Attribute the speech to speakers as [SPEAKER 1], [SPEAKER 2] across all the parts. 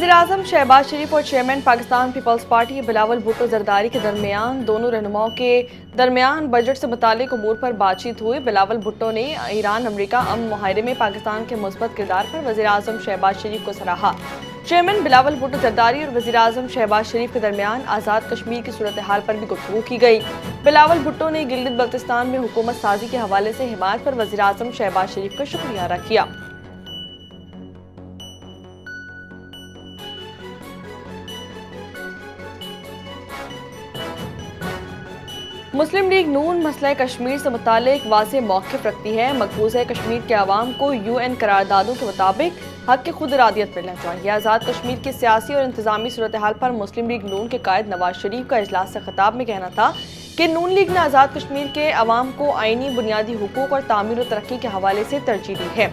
[SPEAKER 1] वज़ीर-ए-आज़म शहबाज शरीफ और chairman Pakistan Peoples Party Bilawal Bhutto Zardari के दरमियान दोनों रहनुमाओं के दरमियान बजट से मुताल्लिक उमूर पर बातचीत हुई। बिलावल भुट्टो ने ईरान अमरीका अमन मुआहरे में पाकिस्तान के मुस्बत किरदार पर वज़ीर-ए-आज़म शहबाज शरीफ को सराहा। चेयरमैन बिलावल भुट्टो जरदारी और वज़ीर-ए-आज़म शहबाज शरीफ के दरमियान आज़ाद कश्मीर की सूरत हाल पर भी गुफ्तगू की गई। बिलावल भुट्टो ने गिलगित बल्तिस्तान में हुकूमत साजी के हवाले से हिमायत पर वज़ीर-ए-आज़म शहबाज शरीफ का शुक्रिया अदा किया। मुस्लिम लीग नून मसला कश्मीर से मुतालिक वाज़ेह मौक़िफ़ रखती है। मकबूज़ा कश्मीर के अवाम को UN करारदादों के मुताबिक हक की खुद इरादियत मिलना चाहिए। आज़ाद कश्मीर की सियासी और इंतजामी सूरत हाल पर मुस्लिम लीग नून के कायद नवाज शरीफ का इजलास से खिताब में कहना था कि नून लीग ने आज़ाद कश्मीर के अवाम को आईनी बुनियादी हुकूक और तामीर और तरक्की के हवाले से तरजीह दी है।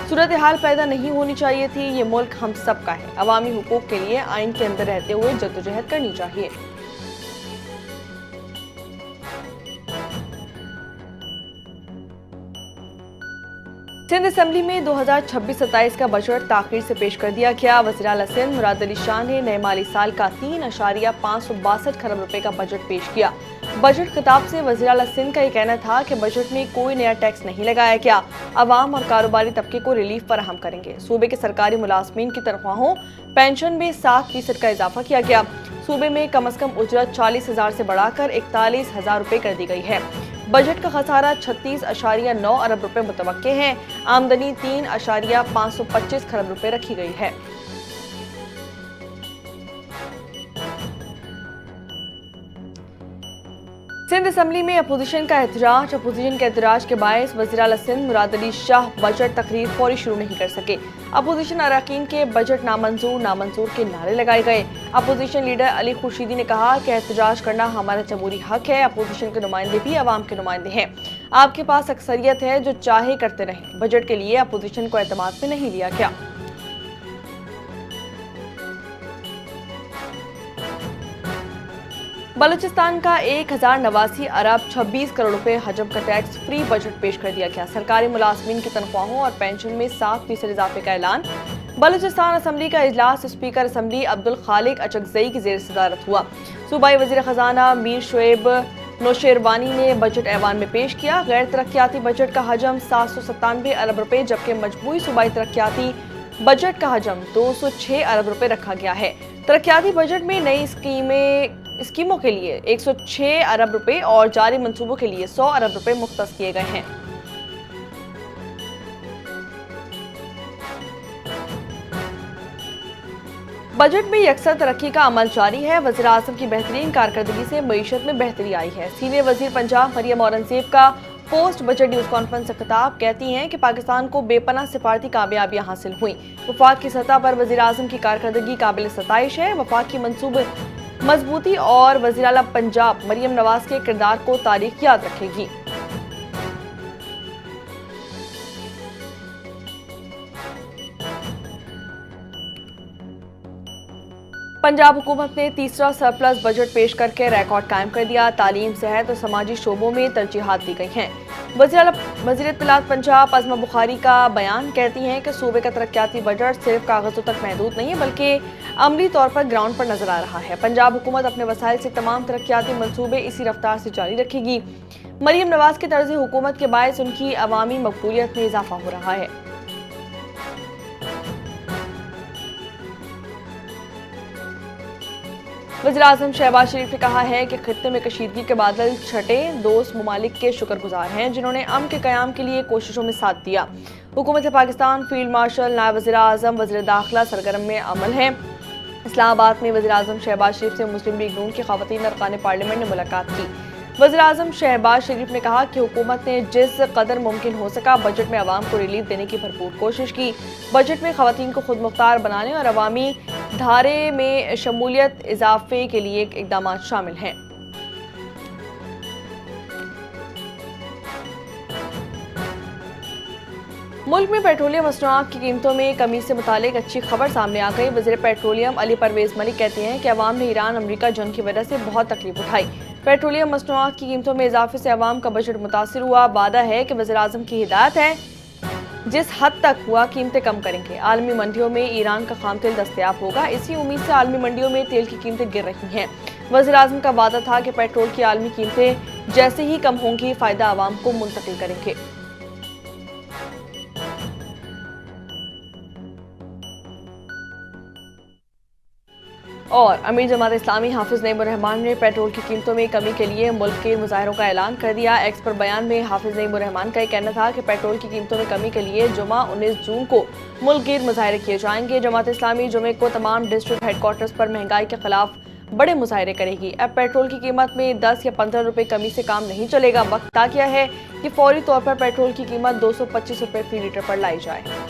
[SPEAKER 1] सूरत हाल पैदा नहीं होनी चाहिए थी। ये मुल्क हम सब का है। अवामी हुकूक के लिए आइन के अंदर रहते हुए जद्दोजहद करनी चाहिए। सिंध असम्बली में 2026-27 का बजट ताख़ीर से पेश कर दिया गया। वज़ीर आला सिंध मुराद अली शाह ने नए माली साल का 3.562 खरब रुपए का बजट पेश किया। बजट खिताब से वज़ीर आला सिंध का ये कहना था कि बजट में कोई नया टैक्स नहीं लगाया गया। अवाम और कारोबारी तबके को रिलीफ फराहम करेंगे। सूबे के सरकारी मुलाजमीन की तनख्वाहों पेंशन में 7% का इजाफा किया गया। सूबे में कम अज़ कम उजरत 40,000 से बढ़ाकर 41,000 रुपए कर दी गई है। बजट का खसारा 36.9 अरब रुपए मुतवक्के हैं। आमदनी 3.525 खरब रुपए रखी गई है। सिंध असम्बली में अपोजिशन का एहतजाज। अपोजिशन के एहतजाज के बायस वज़ीर आला सिंध मुराद अली शाह बजट तकरीर फौरी शुरू नहीं कर सके। अपोजिशन अरकान के बजट नामंजूर के नारे लगाए गए। अपोजिशन लीडर अली खुर्शीदी ने कहा कि एहतजाज करना हमारा जमहूरी हक है। अपोजिशन के नुमाइंदे भी अवाम के नुमाइंदे हैं। आपके पास अक्सरियत है, जो चाहे करते रहें। बजट के लिए अपोजिशन को एतमाद में नहीं लिया गया। बलूचिस्तान का 1089 अरब 26 करोड़ रुपए हजम का टैक्स फ्री बजट पेश कर दिया गया। सरकारी मुलाजमीन की तनख्वाहों और पेंशन में 7% इजाफे का ऐलान। बलूचिस्तान असम्बली का इजलास स्पीकर असम्बली अब्दुल खालिक अचकजई की जेर सदारत हुआ। सूबाई वजीर खजाना मीर शोएब नौशेरवानी ने बजट ऐवान में पेश किया। गैर तरक्याती बजट का हजम 797 अरब रुपए जबकि मजमूई सूबाई तरक्याती बजट का हजम 206 अरब रुपए रखा गया है। तरक्याती बजट में नई स्कीमों के लिए 106 अरब रुपए और जारी मंसूबों के लिए 100 अरब रुपए मुख्तस किए गए हैं। बजट में यकसर तरक्की का अमल जारी है। वज़ीर-ए-आज़म की बेहतरीन कारकर्दगी से मईशत में बेहतरी आई है। सीनियर वजीर पंजाब मरियम औरंगजेब का पोस्ट बजट न्यूज़ कॉन्फ्रेंस से खिताब। कहती हैं कि पाकिस्तान को बेपनाह सिफारती कामयाबियां हासिल हुई। वफाक की सतह पर वज़ीर-ए-आज़म की कारकर्दगी काबिल सताइश है। वफाक की मंसूबे मजबूती और वज़ीर आला पंजाब मरियम नवाज के किरदार को तारीख याद रखेगी। पंजाब हुकूमत ने तीसरा सरप्लस बजट पेश करके रिकॉर्ड कायम कर दिया। तालीम, सेहत और समाजी शोबों में तरजीहात दी गई हैं। वज़ीर इत्तलात पंजाब अज़मा बुखारी का बयान। कहती हैं कि सूबे का तरक्याती बजट सिर्फ कागजों तक महदूद नहीं है बल्कि अमली तौर पर ग्राउंड पर नजर आ रहा है। पंजाब हुकूमत अपने वसाइल से तमाम तरक्याती मंसूबे इसी रफ्तार से जारी रखेगी। मरियम नवाज के तर्ज हुकूमत के बायस उनकी अवामी मकबूलियत में इजाफा हो रहा है। वज़ीर-ए-आज़म शहबाज शरीफ ने कहा है कि खित्ते में कशीदगी के बादल छटे। दोस्त ममालिक के शुक्रगुजार हैं जिन्होंने अमन के क़याम के लिए कोशिशों में साथ दिया। हुकूमत पाकिस्तान, फील्ड मार्शल, नायब वज़ीर-ए-आज़म, वज़ीर दाखिला सरगर्म में अमल है। इस्लामाबाद में वज़ीर-ए-आज़म शहबाज शरीफ से मुस्लिम लीग नून की ख़वातीन अरकान पार्लियामेंट ने मुलाकात की। वज़ीर-ए-आज़म शहबाज शरीफ ने कहा कि हुकूमत ने जिस कदर मुमकिन हो सका बजट में अवाम को रिलीफ देने की भरपूर कोशिश की। बजट में ख़वातीन को खुद मुख्तार बनाने और अवामी धारे में शमूलियत इजाफे के लिए इकदाम शामिल हैं। मुल्क में पेट्रोलियम मसनूआत की कीमतों में कमी से मुतालिक अच्छी खबर सामने आ गई। वज़ीर पेट्रोलियम अली परवेज मलिक कहते हैं कि अवाम ने ईरान अमरीका जंग की वजह से बहुत तकलीफ उठाई। पेट्रोलियम मसनूआत की कीमतों में इजाफे से अवाम का बजट मुतासिर हुआ। वादा है कि वज़ीर-ए-आज़म की हिदायत है जिस हद तक हुआ कीमतें कम करेंगे। आलमी मंडियों में ईरान का खाम तेल दस्तयाब होगा। इसी उम्मीद से आलमी मंडियों में तेल की कीमतें गिर रही हैं। वज़ीर-ए-आज़म का वादा था कि पेट्रोल की आलमी कीमतें जैसे ही कम होंगी, फायदा आवाम को मुंतकिल करेंगे। और अमीर जमात इस्लामी हाफिज नईमुर रहमान ने पेट्रोल की कीमतों में कमी के लिए मुल्क के मुजाहरों का ऐलान कर दिया। एक्स पर बयान में हाफिज नईमुर रहमान का कहना था कि पेट्रोल की कीमतों में कमी के लिए जुमा 19 जून को मुल्क गिर मुजाहरे किए जाएंगे। जमात इस्लामी जुमे को तमाम डिस्ट्रिक्ट हेडक्वार्टर्स पर महंगाई के खिलाफ बड़े मुजाहरे करेगी। अब पेट्रोल की कीमत में 10 या 15 रुपए कमी से काम नहीं चलेगा। वक्त आ गया है कि फौरी तौर पर पेट्रोल की कीमत 225 रुपए फी लीटर पर लाई जाए।